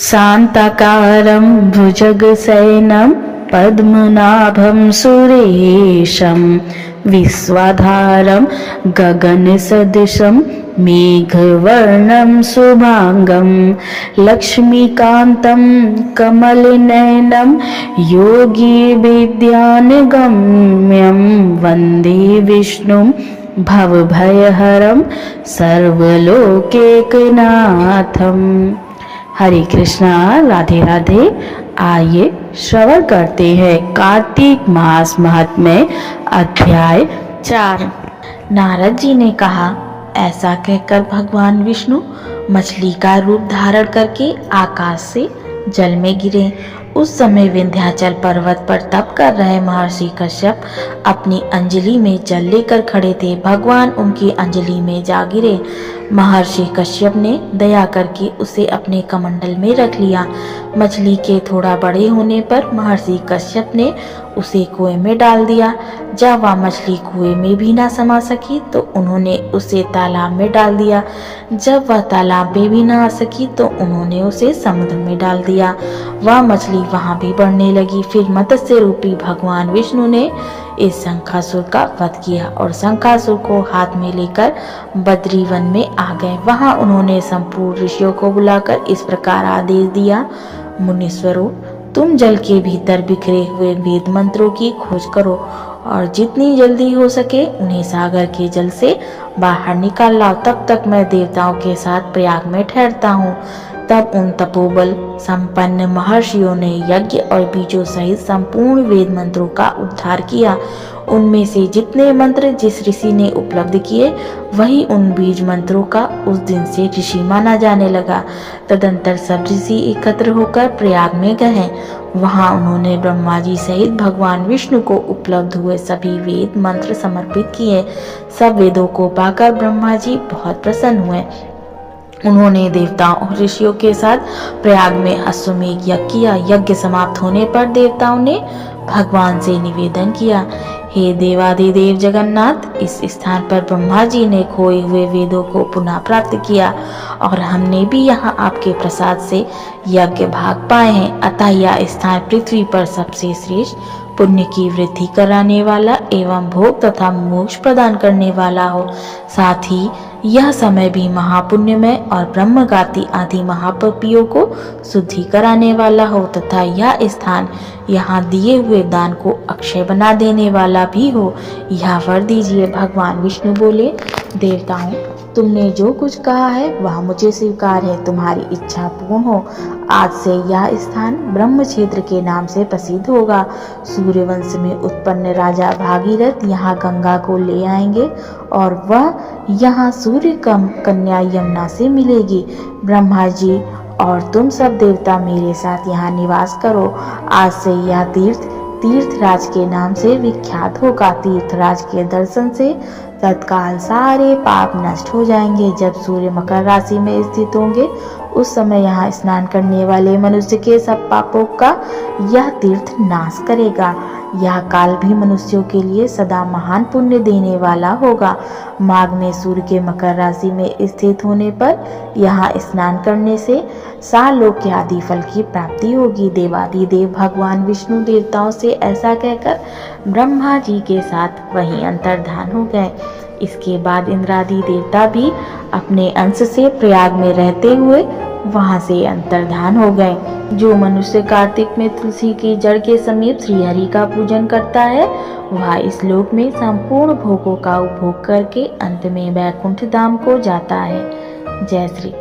शान्ताकारं भुजगशयनं पद्मनाभं सुरेशं विश्वाधारं गगनसदृशं मेघवर्णं शुभांगं लक्ष्मीकान्तं कमलनयनं योगिविद्यानगम्यं वन्दे विष्णुं भवभयहरं सर्वलोकैकनाथम्। हरे कृष्णा, राधे राधे। आइए श्रवण करते हैं कार्तिक मास महात्म्य अध्याय 4। नारद जी ने कहा, ऐसा कहकर भगवान विष्णु मछली का रूप धारण करके आकाश से जल में गिरे। उस समय विंध्याचल पर्वत पर तप कर रहे महर्षि कश्यप अपनी अंजलि में जल लेकर खड़े थे। भगवान उनकी अंजलि में जा गिरे। महर्षि कश्यप ने दया करके उसे अपने कमंडल में रख लिया। मछली के थोड़ा बड़े होने पर महर्षि कश्यप ने उसे कुएं में डाल दिया। जब वह मछली कुएं में भी ना समा सकी तो उन्होंने उसे तालाब में डाल दिया। जब वह तालाब में भी ना आ सकी तो उन्होंने उसे समुद्र में डाल दिया। वह मछली वहां भी बढ़ने लगी। फिर मत्स्य रूपी भगवान विष्णु ने इस शंखासुर का वध किया और शंखासुर को हाथ में लेकर बद्री वन में आ गए। वहां उन्होंने संपूर्ण ऋषियों को बुलाकर इस प्रकार आदेश दिया, मुनीश्वरों, तुम जल के भीतर बिखरे हुए वेद मंत्रों की खोज करो और जितनी जल्दी हो सके उन्हें सागर के जल से बाहर निकाल लाओ। तब तक मैं देवताओं के साथ प्रयाग में ठहरता हूँ। तब उन तपोबल संपन्न महर्षियों ने यज्ञ और बीजों सहित संपूर्ण वेद मंत्रों का उद्धार किया। उनमें से जितने मंत्र जिस ऋषि ने उपलब्ध किए वही उन बीज मंत्रों का उस दिन से ऋषि माना जाने लगा। तदंतर सब ऋषि एकत्र होकर प्रयाग में गए। वहां उन्होंने ब्रह्मा जी सहित भगवान विष्णु को उपलब्ध हुए सभी वेद मंत्र समर्पित किए। सब वेदों को पाकर ब्रह्मा जी बहुत प्रसन्न हुए। उन्होंने देवताओं और ऋषियों के साथ प्रयाग में अश्वमेध यज्ञ किया। यज्ञ समाप्त होने पर देवताओं ने भगवान से निवेदन किया, हे देवाधिदेव जगन्नाथ, इस स्थान पर ब्रह्मा जी ने खोए हुए वेदों को पुनः प्राप्त किया और हमने भी यहाँ आपके प्रसाद से यज्ञ भाग पाए हैं। अतः यह स्थान पृथ्वी पर सबसे श्रेष्ठ, पुण्य की वृद्धि कराने वाला एवं भोग तथा मोक्ष प्रदान करने वाला हो। साथ ही यह समय भी महापुण्यमय और ब्रह्मगाती आदि महापापियों को शुद्धि कराने वाला हो तथा यह स्थान यहाँ दिए हुए दान को अक्षय बना देने वाला भी हो। यह वर दीजिए। भगवान विष्णु बोले, देवताओं, तुमने जो कुछ कहा है वह मुझे स्वीकार है। तुम्हारी इच्छा पूर्ण हो। आज से यह स्थान ब्रह्म क्षेत्र के नाम से प्रसिद्ध होगा। सूर्यवंश में उत्पन्न राजा भागीरथ यहाँ गंगा को ले आएंगे और वह यहाँ सूर्य कन्या यमुना से मिलेगी। ब्रह्मा जी और तुम सब देवता मेरे साथ यहाँ निवास करो। आज से यह तीर्थराज के नाम से विख्यात होगा। तीर्थराज के दर्शन से तत्काल सारे पाप नष्ट हो जाएंगे। जब सूर्य मकर राशि में स्थित होंगे उस समय यहाँ स्नान करने वाले मनुष्य के सब पापों का यह तीर्थ नाश करेगा। यह काल भी मनुष्यों के लिए सदा महान पुण्य देने वाला होगा। माघ में सूर्य के मकर राशि में स्थित होने पर यहाँ स्नान करने से सालोक आदि फल की प्राप्ति होगी। देवाधिदेव भगवान विष्णु देवताओं से ऐसा कहकर ब्रह्मा जी के साथ वहीं अंतर्धान हो गए। इसके बाद इंद्रादि देवता भी अपने अंश से प्रयाग में रहते हुए वहां से अंतर्धान हो गए। जो मनुष्य कार्तिक में तुलसी की जड़ के समीप श्रीहरि का पूजन करता है वह इस लोक में संपूर्ण भोगों का उपभोग करके अंत में वैकुंठ धाम को जाता है। जय श्री कृष्ण।